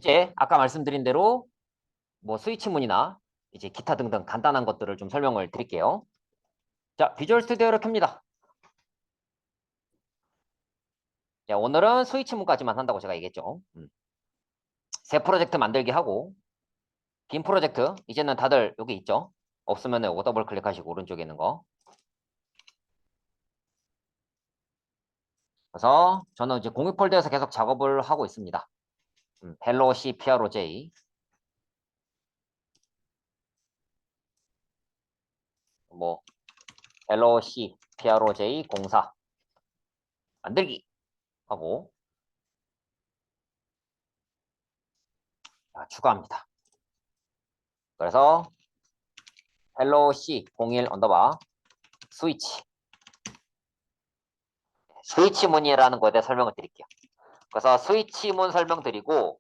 이제 아까 말씀드린 대로 뭐 스위치문이나 이제 기타 등등 간단한 것들을 좀 설명을 드릴게요. 자, 비주얼 스튜디오를 켭니다. 자, 오늘은 스위치문까지만 한다고 제가 얘기했죠. 새 프로젝트 만들기 하고 빈 프로젝트 이제는 다들 여기 있죠. 없으면 요거 더블 클릭하시고 오른쪽에 있는 거. 그래서 저는 이제 공유 폴더에서 계속 작업을 하고 있습니다. 헬로 C PRO J 뭐 헬로 C PRO J 04 만들기 하고 추가합니다. 그래서 헬로 C 01 언더바 스위치문이라는 거에 대해 설명을 드릴게요. 그래서 스위치문 설명드리고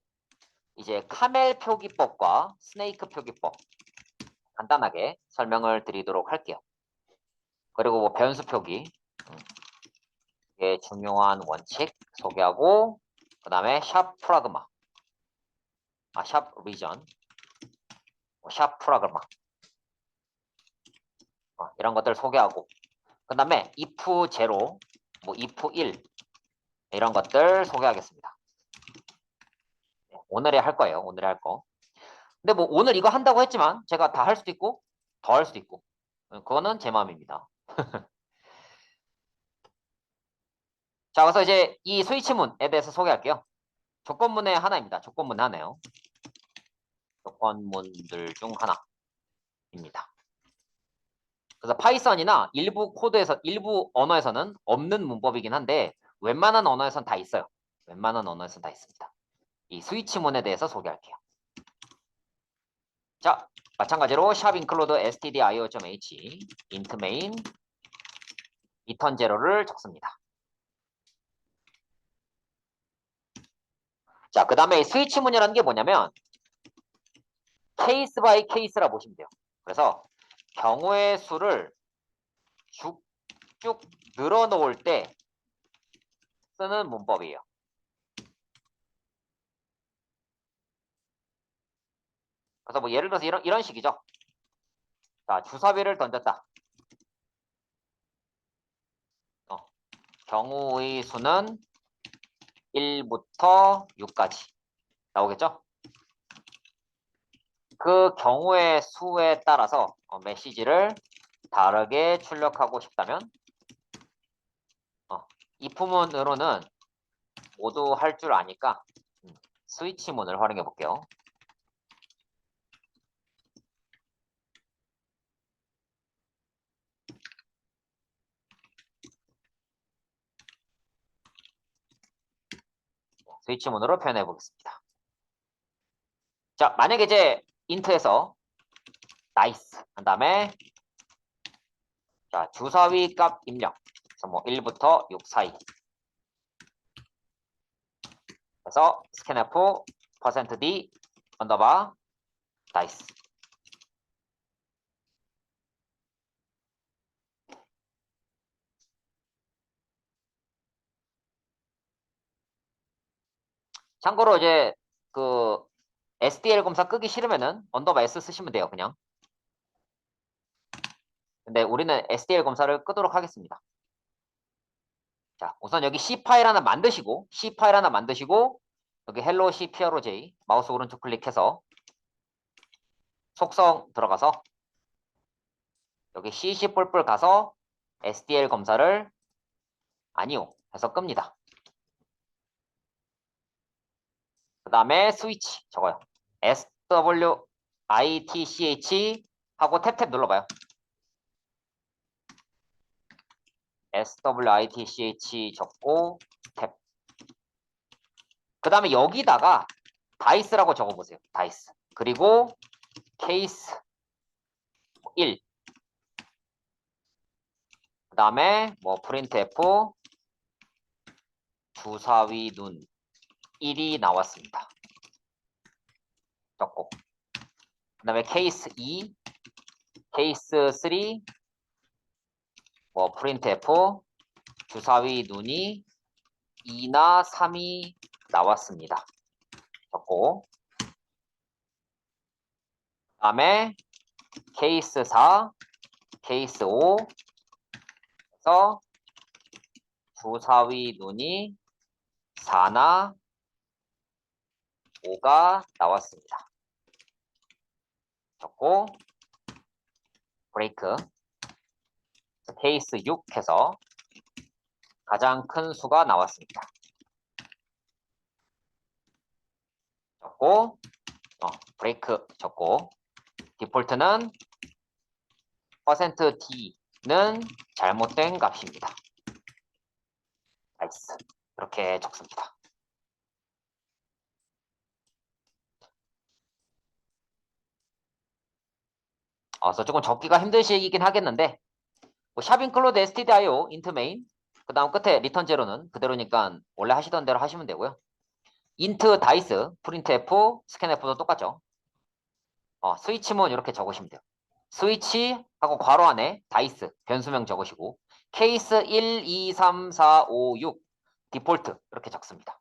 이제 카멜 표기법과 스네이크 표기법 간단하게 설명을 드리도록 할게요. 그리고 뭐 변수 표기 이게 중요한 원칙 소개하고 그 다음에 샵 프라그마 샵 리전 샵 프라그마 이런 것들 소개하고 그 다음에 if 0 뭐 if 1 이런 것들 소개하겠습니다. 오늘에 할 거예요. 오늘에 할 거. 근데 뭐 오늘 이거 한다고 했지만 제가 다 할 수도 있고 더 할 수도 있고 그거는 제 마음입니다. 자, 그래서 이제 이 스위치문에 대해서 소개할게요. 조건문의 하나입니다. 조건문 하나요. 조건문들 중 하나입니다. 그래서 파이썬이나 일부 코드에서 일부 언어에서는 없는 문법이긴 한데 웬만한 언어에서는 다 있어요. 웬만한 언어에서는 다 있습니다. 이 스위치문에 대해서 소개할게요. 자, 마찬가지로 샵 include stdio.h int main return 0를 적습니다. 자, 그 다음에 스위치문이라는 게 뭐냐면 케이스 바이 케이스라 보시면 돼요. 그래서 경우의 수를 쭉쭉 늘어놓을 때 쓰는 문법이에요. 그래서 뭐 예를 들어서 이런 식이죠. 자, 주사위를 던졌다. 경우의 수는 1부터 6까지 나오겠죠? 그 경우의 수에 따라서 메시지를 다르게 출력하고 싶다면 if문으로는 모두 할 줄 아니까 스위치문을 활용해 볼게요. 스위치문으로 표현해 보겠습니다. 자, 만약에 이제 인트에서 나이스 한 다음에 자, 주사위 값 입력. 그래서 뭐 1부터 6 사이. 그래서 scanf %d 언더바 다이스. 참고로 이제 그 SDL 검사 끄기 싫으면은 언더바 S 쓰시면 돼요, 그냥. 근데 우리는 SDL 검사를 끄도록 하겠습니다. 자, 우선 여기 C 파일 하나 만드시고 여기 헬로 C PRO J 마우스 오른쪽 클릭해서 속성 들어가서 여기 CC 뿔뿔 가서 SDL 검사를 아니요 해서 끕니다. 그 다음에 스위치 적어요. SWITCH 하고 탭탭 눌러봐요. SWITCH 적고 탭. 그 다음에 여기다가 다이스라고 적어보세요. 다이스. 그리고 케이스 1. 그 다음에 뭐 printf 주사위 눈 1이 나왔습니다. 적고. 그 다음에 케이스 2, 케이스 3, 뭐 printf 주사위 눈이 2나 3이 나왔습니다. 적고. 넣고 그다음에 케이스 4, 케이스 5에서 주사위 눈이 4나 5가 나왔습니다. 적고 브레이크 케이스 6 해서 가장 큰 수가 나왔습니다. 적고 브레이크 적고 디폴트는 %d는 잘못된 값입니다. 나이스. 이렇게 적습니다. 그래서 조금 적기가 힘드시긴 하겠는데 뭐 샵 인클로드 stdio 인트 메인 그 다음 끝에 리턴 제로는 그대로니까 원래 하시던 대로 하시면 되고요. 인트 다이스 프린트 f 스캔 f도 똑같죠. 스위치문 이렇게 적으시면 돼요. 스위치하고 괄호 안에 다이스 변수명 적으시고 케이스 1, 2, 3, 4, 5, 6 디폴트 이렇게 적습니다.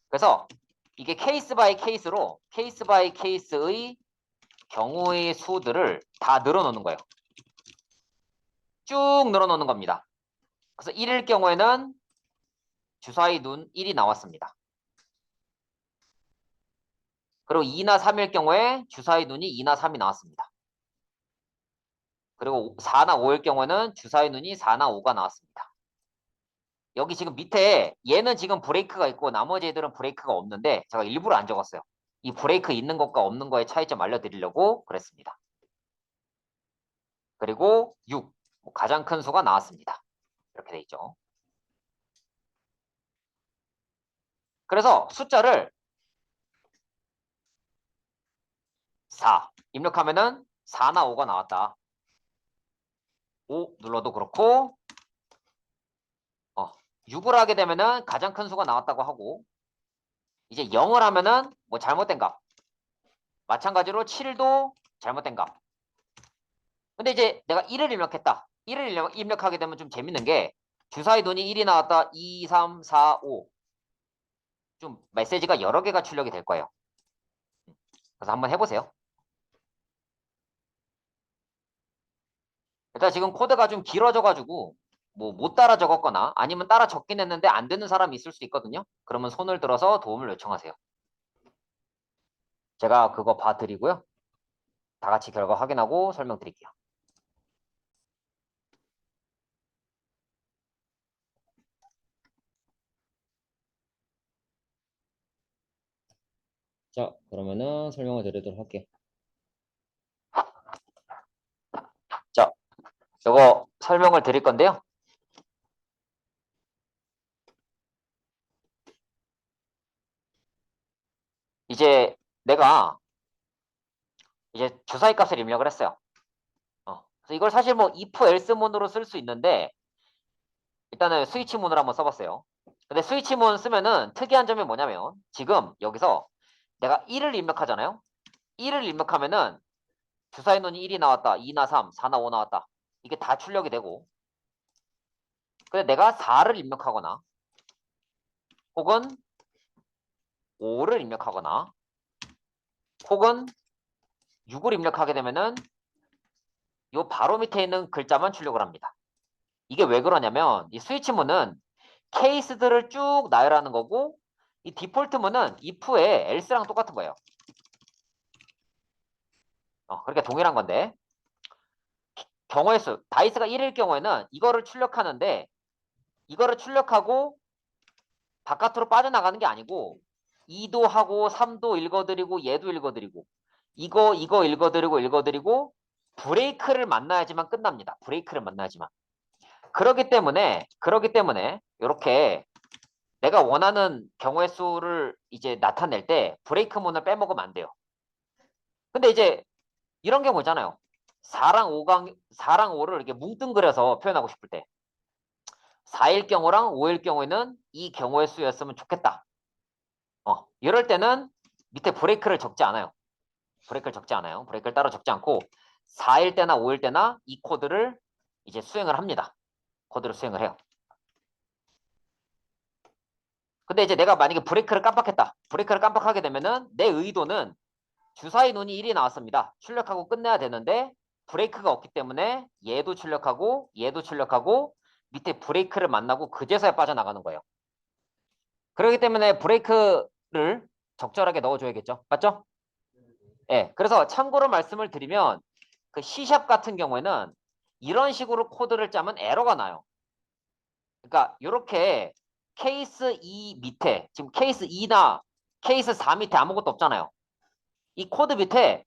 그래서 이게 케이스 바이 케이스로 케이스 바이 케이스의 경우의 수들을 다 늘어놓는 거예요. 쭉 늘어놓는 겁니다. 그래서 1일 경우에는 주사위 눈 1이 나왔습니다. 그리고 2나 3일 경우에 주사위 눈이 2나 3이 나왔습니다. 그리고 4나 5일 경우에는 주사위 눈이 4나 5가 나왔습니다. 여기 지금 밑에 얘는 지금 브레이크가 있고 나머지 애들은 브레이크가 없는데 제가 일부러 안 적었어요. 이 브레이크 있는 것과 없는 거의 차이점 알려드리려고 그랬습니다. 그리고 6, 가장 큰 수가 나왔습니다. 이렇게 돼 있죠. 그래서 숫자를 4 입력하면은 4나 5가 나왔다. 5 눌러도 그렇고 6을 하게 되면은 가장 큰 수가 나왔다고 하고 이제 0을 하면은 뭐 잘못된 값. 마찬가지로 7도 잘못된 값. 근데 이제 내가 1을 입력했다. 1을 입력하게 되면 좀 재밌는 게 주사위 눈이 1이 나왔다. 2, 3, 4, 5. 좀 메시지가 여러 개가 출력이 될 거예요. 그래서 한번 해보세요. 일단 지금 코드가 좀 길어져가지고 뭐 못 따라 적었거나 아니면 따라 적긴 했는데 안 되는 사람이 있을 수 있거든요. 그러면 손을 들어서 도움을 요청하세요. 제가 그거 봐드리고요. 다 같이 결과 확인하고 설명드릴게요. 자, 그러면은 설명을 드리도록 할게요. 자, 이거 설명을 드릴 건데요. 이제 내가 이제 주사위 값을 입력을 했어요. 그래서 이걸 사실 뭐 if else 문으로 쓸 수 있는데 일단은 스위치 문으로 한번 써봤어요. 근데 스위치 문 쓰면은 특이한 점이 뭐냐면 지금 여기서 내가 1을 입력하잖아요. 1을 입력하면은 주사위 눈이 1이 나왔다. 2나 3, 4나 5 나왔다. 이게 다 출력이 되고 근데 내가 4를 입력하거나 혹은 5를 입력하거나 혹은 6을 입력하게 되면은 요 바로 밑에 있는 글자만 출력을 합니다. 이게 왜 그러냐면 이 스위치문은 케이스들을 쭉 나열하는 거고 이 디폴트 문은 if의 else랑 똑같은 거예요. 그러니까 동일한 건데 경우의 수 다이스가 1일 경우에는 이거를 출력하는데 이거를 출력하고 바깥으로 빠져나가는 게 아니고 2도 하고 3도 읽어드리고 얘도 읽어드리고 이거 읽어드리고 브레이크를 만나야지만 끝납니다. 브레이크를 만나야지만. 그렇기 때문에 이렇게 내가 원하는 경우의 수를 이제 나타낼 때 브레이크 문을 빼먹으면 안 돼요. 근데 이제 이런 경우 있잖아요. 4랑 5를 이렇게 뭉뚱그려서 표현하고 싶을 때 4일 경우랑 5일 경우에는 이 경우의 수였으면 좋겠다. 이럴 때는 밑에 브레이크를 적지 않아요. 브레이크를 따로 적지 않고 4일 때나 5일 때나 이 코드를 이제 수행을 합니다. 코드를 수행을 해요. 근데 이제 내가 만약에 브레이크를 깜빡했다. 브레이크를 깜빡하게 되면은 내 의도는 주사위 눈이 1이 나왔습니다. 출력하고 끝내야 되는데 브레이크가 없기 때문에 얘도 출력하고 얘도 출력하고 밑에 브레이크를 만나고 그제서야 빠져나가는 거예요. 그렇기 때문에 브레이크를 적절하게 넣어줘야겠죠. 맞죠? 예. 그래서 참고로 말씀을 드리면 그 C샵 같은 경우에는 이런 식으로 코드를 짜면 에러가 나요. 그러니까 이렇게 케이스 2 밑에 지금 케이스 2나 케이스 4 밑에 아무것도 없잖아요. 이 코드 밑에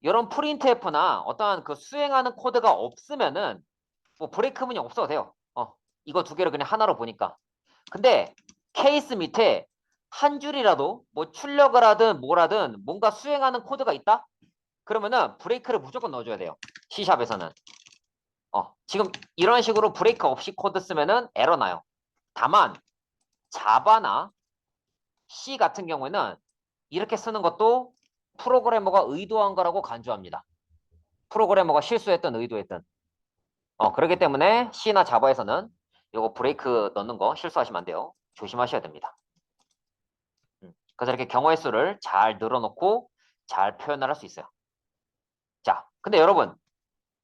이런 프린트F나 어떠한 그 수행하는 코드가 없으면은 뭐 브레이크문이 없어도 돼요. 이거 두 개를 그냥 하나로 보니까. 근데 케이스 밑에 한 줄이라도 뭐 출력을 하든 뭐라든 뭔가 수행하는 코드가 있다? 그러면은 브레이크를 무조건 넣어줘야 돼요. C샵에서는. 지금 이런 식으로 브레이크 없이 코드 쓰면은 에러 나요. 다만 자바나 C 같은 경우에는 이렇게 쓰는 것도 프로그래머가 의도한 거라고 간주합니다. 프로그래머가 실수했든 의도했든. 그렇기 때문에 C나 자바에서는 이거 브레이크 넣는 거 실수하시면 안 돼요. 조심하셔야 됩니다. 그래서 이렇게 경우의 수를 잘 늘어놓고 잘 표현을 할 수 있어요. 자, 근데 여러분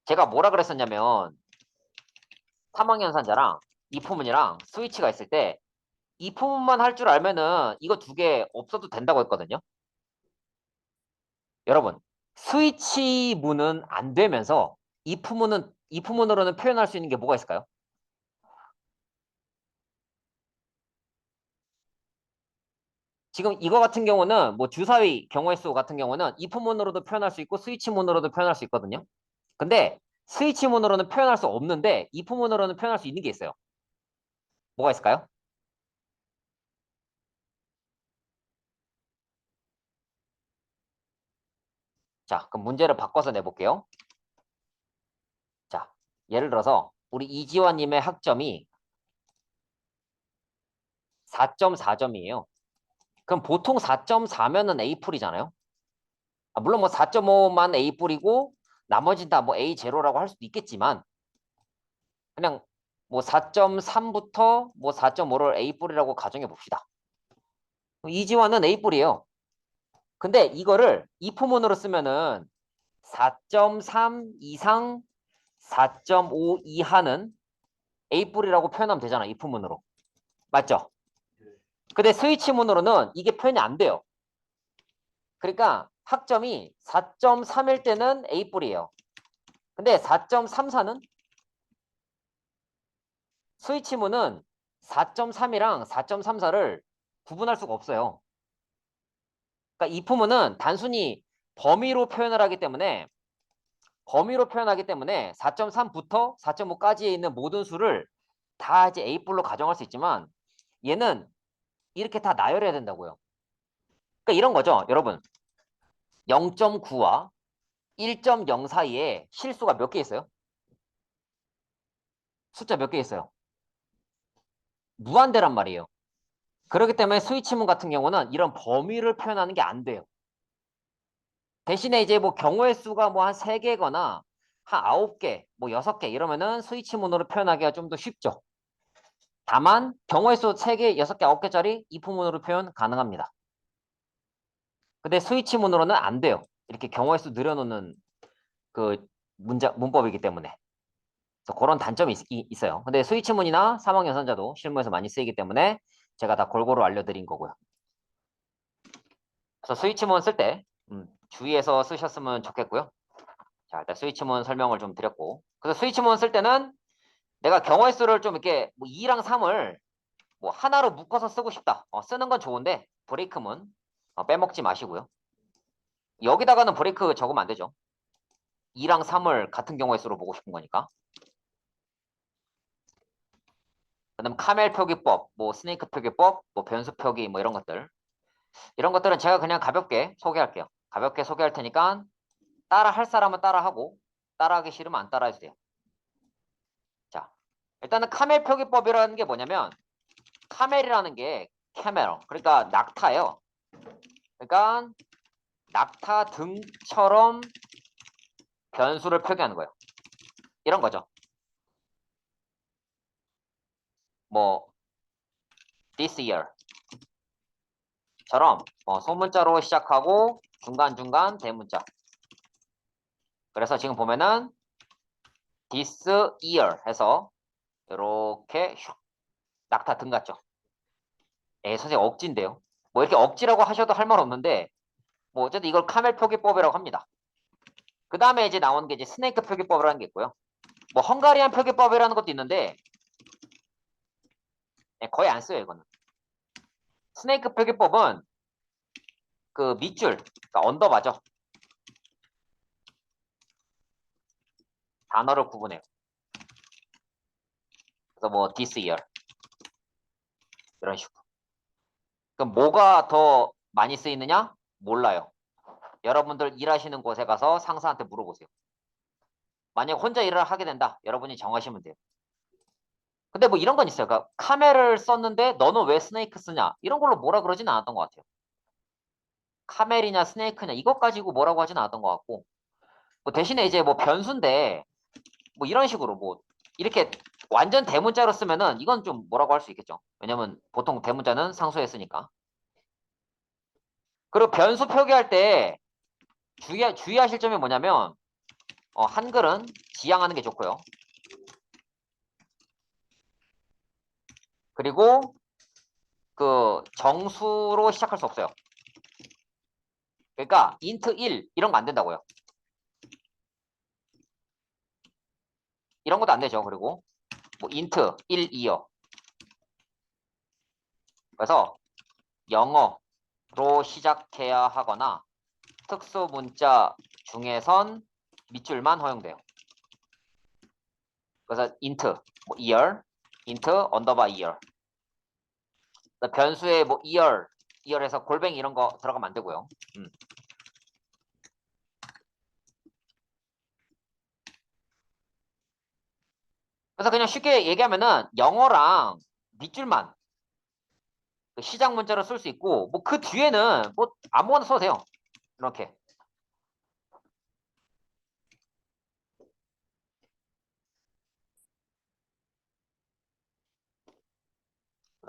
제가 뭐라 그랬었냐면 사망연산자랑 이프문이랑 스위치가 있을 때 이프문만 할 줄 알면은 이거 두 개 없어도 된다고 했거든요. 여러분 스위치문은 안 되면서 이프문으로는 표현할 수 있는 게 뭐가 있을까요? 지금 이거 같은 경우는 뭐 주사위 경우의 수 같은 경우는 if문으로도 표현할 수 있고 스위치문으로도 표현할 수 있거든요. 근데 스위치문으로는 표현할 수 없는데 if문으로는 표현할 수 있는 게 있어요. 뭐가 있을까요? 자, 그럼 문제를 바꿔서 내볼게요. 자, 예를 들어서 우리 이지환님의 학점이 4.4점이에요. 그럼 보통 4.4면은 A풀이잖아요. 물론 뭐 4.5만 A풀이고 나머지 다 뭐 A0라고 할 수도 있겠지만 그냥 뭐 4.3부터 뭐 4.5를 A뿔이라고 가정해 봅시다. 이지환은 A뿔이에요. 근데 이거를 이포문으로 쓰면은 4.3 이상 4.5 이하는 A뿔이라고 표현하면 되잖아. 이포문으로. 맞죠? 근데 스위치문으로는 이게 표현이 안 돼요. 그러니까 학점이 4.3일 때는 A뿔이에요. 근데 4.34는 스위치문은 4.3이랑 4.34를 구분할 수가 없어요. 그러니까 이 부문은 단순히 범위로 표현하기 때문에 4.3부터 4.5까지에 있는 모든 수를 다 이제 A뿔로 가정할 수 있지만 얘는 이렇게 다 나열해야 된다고요. 그러니까 이런 거죠, 여러분. 0.9와 1.0 사이에 실수가 몇 개 있어요? 숫자 몇 개 있어요? 무한대란 말이에요. 그렇기 때문에 스위치문 같은 경우는 이런 범위를 표현하는 게 안 돼요. 대신에 이제 뭐 경우의 수가 뭐 한 3개거나 한 9개, 뭐 6개 이러면은 스위치문으로 표현하기가 좀 더 쉽죠. 다만 경우의 수 3개, 6개, 9개짜리 if문으로 표현 가능합니다. 근데 스위치문으로는 안 돼요. 이렇게 경우의 수 늘여놓는 그 문법이기 때문에. 그래서 그런 단점이 있어요. 근데 스위치문이나 사망연산자도 실무에서 많이 쓰이기 때문에 제가 다 골고루 알려드린 거고요. 그래서 스위치문 쓸 때 주의해서 쓰셨으면 좋겠고요. 자, 일단 스위치문 설명을 좀 드렸고. 그래서 스위치문 쓸 때는 내가 경우의 수를 좀 이렇게 뭐 2랑 3을 뭐 하나로 묶어서 쓰고 싶다. 쓰는 건 좋은데 브레이크문 빼먹지 마시고요. 여기다가는 브레이크 적으면 안 되죠. 2랑 3을 같은 경우의 수로 보고 싶은 거니까. 그다음 카멜 표기법, 뭐 스네이크 표기법, 뭐 변수 표기 뭐 이런 것들. 이런 것들은 제가 그냥 가볍게 소개할게요. 가볍게 소개할 테니까 따라 할 사람은 따라하고 따라하기 싫으면 안 따라해도 돼요. 자, 일단은 카멜 표기법이라는 게 뭐냐면 카멜이라는 게 캐멜, 그러니까 낙타예요. 그러니까 낙타 등처럼 변수를 표기하는 거예요. 이런 거죠. 뭐 this year, 소문자로 시작하고 중간중간 대문자. 그래서 지금 보면은 this year 해서 이렇게 슉 낙타 등 같죠. 선생님 억지인데요. 뭐 이렇게 억지라고 하셔도 할 말 없는데 뭐 어쨌든 이걸 카멜 표기법이라고 합니다. 그 다음에 이제 나오는 게 이제 스네이크 표기법이라는 게 있고요. 뭐 헝가리안 표기법이라는 것도 있는데 거의 안 써요 이거는. 스네이크 표기법은 그 밑줄, 그러니까 언더바죠. 단어를 구분해요. 그래서 뭐 this year 이런 식으로. 그럼 뭐가 더 많이 쓰이느냐? 몰라요. 여러분들 일하시는 곳에 가서 상사한테 물어보세요. 만약 혼자 일을 하게 된다. 여러분이 정하시면 돼요. 근데 뭐 이런 건 있어요. 그러니까 카멜을 썼는데 너는 왜 스네이크 쓰냐? 이런 걸로 뭐라 그러진 않았던 것 같아요. 카멜이냐 스네이크냐 이것 가지고 뭐라고 하진 않았던 것 같고 뭐 대신에 이제 뭐 변수인데 뭐 이런 식으로 뭐 이렇게 완전 대문자로 쓰면은 이건 좀 뭐라고 할 수 있겠죠. 왜냐면 보통 대문자는 상수에 쓰니까. 그리고 변수 표기할 때 주의하실 점이 뭐냐면 한글은 지양하는 게 좋고요. 그리고 그 정수로 시작할 수 없어요. 그러니까 int 1 이런 거 안 된다고요. 이런 것도 안 되죠. 그리고 뭐 int 1, 2요. 그래서 영어로 시작해야 하거나 특수 문자 중에선 밑줄만 허용돼요. 그래서 int 뭐 year, int 언더바 year. 변수에 뭐 year에서 골뱅이 이런 거 들어가면 안 되고요. 그래서 그냥 쉽게 얘기하면은 영어랑 밑줄만 그 시작 문자로 쓸 수 있고 뭐 그 뒤에는 뭐 아무거나 써도 돼요. 이렇게.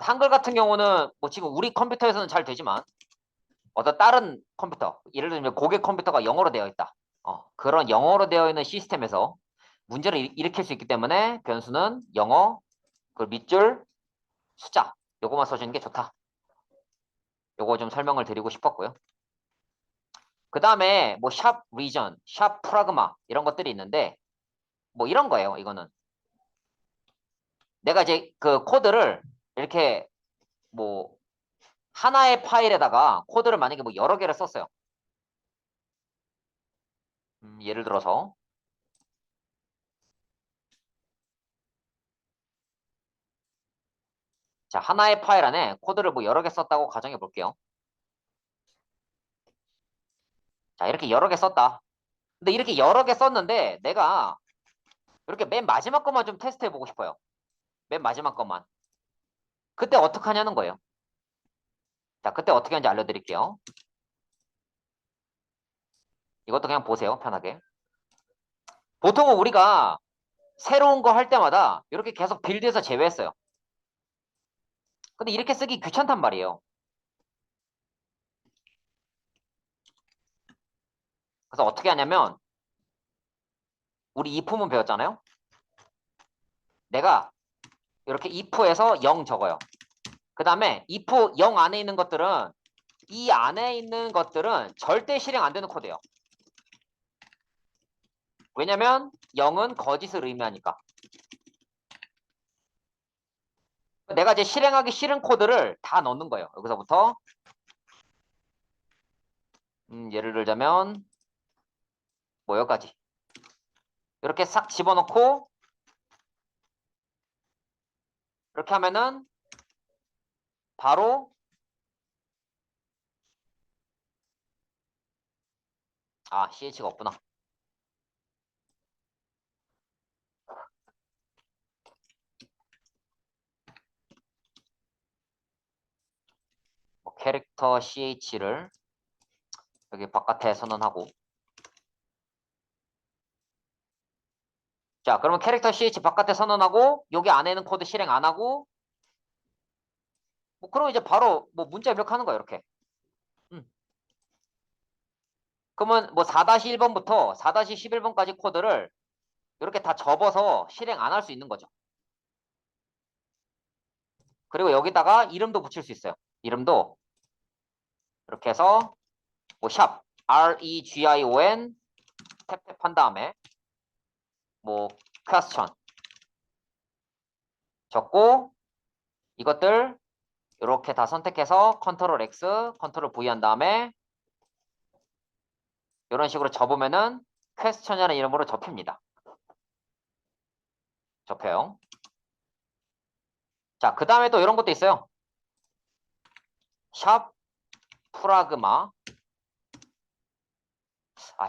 한글 같은 경우는 뭐 지금 우리 컴퓨터에서는 잘 되지만 어떤 다른 컴퓨터, 예를 들면 고객 컴퓨터가 영어로 되어 있다. 그런 영어로 되어 있는 시스템에서 문제를 일으킬 수 있기 때문에 변수는 영어, 그 밑줄, 숫자 요거만 써주는 게 좋다. 요거 좀 설명을 드리고 싶었고요. 그 다음에 뭐 샵 리전, 샵 프라그마 이런 것들이 있는데 뭐 이런 거예요. 이거는 내가 이제 그 코드를 이렇게 뭐 하나의 파일에다가 코드를 만약에 뭐 여러 개를 썼어요. 예를 들어서 자 하나의 파일 안에 코드를 뭐 여러 개 썼다고 가정해 볼게요. 자 이렇게 여러 개 썼다. 근데 이렇게 여러 개 썼는데 내가 이렇게 맨 마지막 것만 좀 테스트해 보고 싶어요. 맨 마지막 것만. 그때 어떻게 하냐는 거예요. 자 그때 어떻게 하는지 알려드릴게요. 이것도 그냥 보세요. 편하게. 보통은 우리가 새로운 거 할 때마다 이렇게 계속 빌드에서 제외했어요. 근데 이렇게 쓰기 귀찮단 말이에요. 그래서 어떻게 하냐면 우리 if문 배웠잖아요. 내가 이렇게 if에서 0 적어요. 그 다음에 if 0 안에 있는 것들은 이 안에 있는 것들은 절대 실행 안 되는 코드예요. 왜냐면 0은 거짓을 의미하니까. 내가 이제 실행하기 싫은 코드를 다 넣는 거예요. 여기서부터 예를 들자면 뭐 여기까지 이렇게 싹 집어넣고 이렇게 하면은 바로 ch가 없구나. 뭐 캐릭터 ch를 여기 바깥에 선언하고 자 그러면 캐릭터 ch 바깥에 선언하고 여기 안에는 코드 실행 안 하고 뭐 그럼 이제 바로 뭐 문자 입력하는 거예요. 이렇게 그러면 뭐 4-1번부터 4-11번까지 코드를 이렇게 다 접어서 실행 안 할 수 있는 거죠. 그리고 여기다가 이름도 붙일 수 있어요. 이름도 이렇게 해서 뭐 샵 REGION 탭탭한 다음에 뭐 question 적고 이것들 이렇게 다 선택해서 컨트롤 X, 컨트롤 V 한 다음에 이런 식으로 접으면은 퀘스천이라는 이름으로 접힙니다. 접혀요. 자, 그 다음에 또 이런 것도 있어요. 샵 프라그마.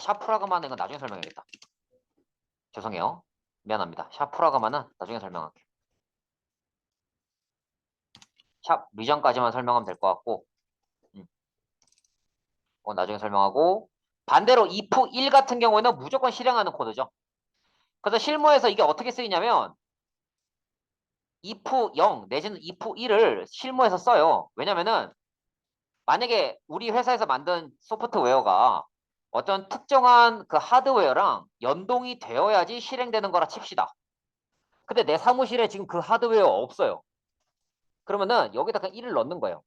샵 프라그마는 이건 나중에 설명해야겠다. 죄송해요. 미안합니다. 샵 프라그마는 나중에 설명할게요. 샵 리전까지만 설명하면 될 것 같고 나중에 설명하고 반대로 if 1 같은 경우에는 무조건 실행하는 코드죠. 그래서 실무에서 이게 어떻게 쓰이냐면 if 0 내지는 if 1을 실무에서 써요. 왜냐면은 만약에 우리 회사에서 만든 소프트웨어가 어떤 특정한 그 하드웨어랑 연동이 되어야지 실행되는 거라 칩시다. 근데 내 사무실에 지금 그 하드웨어 없어요. 그러면은 여기다 그냥 1을 넣는 거예요.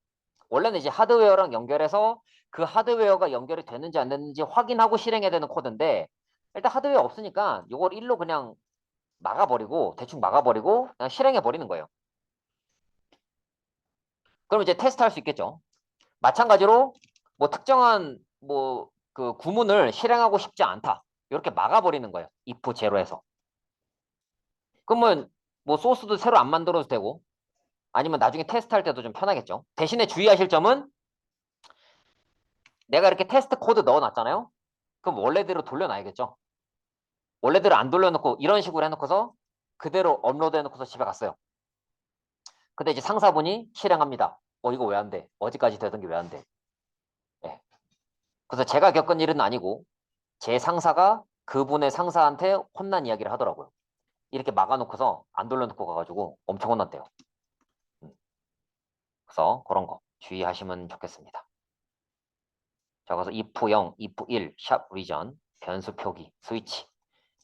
원래는 이제 하드웨어랑 연결해서 그 하드웨어가 연결이 되는지 안 되는지 확인하고 실행해야 되는 코드인데 일단 하드웨어 없으니까 이걸 1로 그냥 막아버리고 대충 막아버리고 그냥 실행해버리는 거예요. 그럼 이제 테스트 할 수 있겠죠. 마찬가지로 뭐 특정한 뭐 그 구문을 실행하고 싶지 않다. 이렇게 막아버리는 거예요. if 제로에서. 그러면 뭐 소스도 새로 안 만들어도 되고 아니면 나중에 테스트할 때도 좀 편하겠죠. 대신에 주의하실 점은 내가 이렇게 테스트 코드 넣어놨잖아요. 그럼 원래대로 돌려놔야겠죠. 원래대로 안 돌려놓고 이런 식으로 해놓고서 그대로 업로드 해놓고서 집에 갔어요. 근데 이제 상사분이 실행합니다. 이거 왜 안 돼? 어디까지 되던 게 왜 안 돼? 예. 그래서 제가 겪은 일은 아니고 제 상사가 그분의 상사한테 혼난 이야기를 하더라고요. 이렇게 막아놓고서 안 돌려놓고 가가지고 엄청 혼났대요. 그래서 그런 거 주의하시면 좋겠습니다. 자, 그래서 if 0, if 1, 샵 리전, 변수 표기, 스위치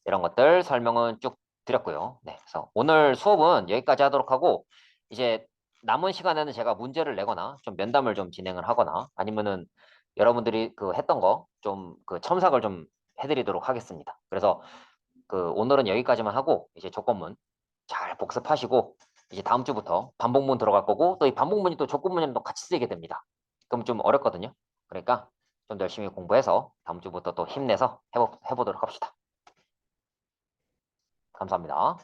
이런 것들 설명은 쭉 드렸고요. 네, 그래서 오늘 수업은 여기까지 하도록 하고 이제 남은 시간에는 제가 문제를 내거나 좀 면담을 좀 진행을 하거나 아니면은 여러분들이 그 했던 거 좀 그 첨삭을 좀 해드리도록 하겠습니다. 그래서 그 오늘은 여기까지만 하고 이제 조건문 잘 복습하시고 이제 다음 주부터 반복문 들어갈 거고 또 이 반복문이 또 조건문이랑 또 같이 쓰이게 됩니다. 그럼 좀 어렵거든요. 그러니까 좀 더 열심히 공부해서 다음 주부터 또 힘내서 해보도록 합시다. 감사합니다.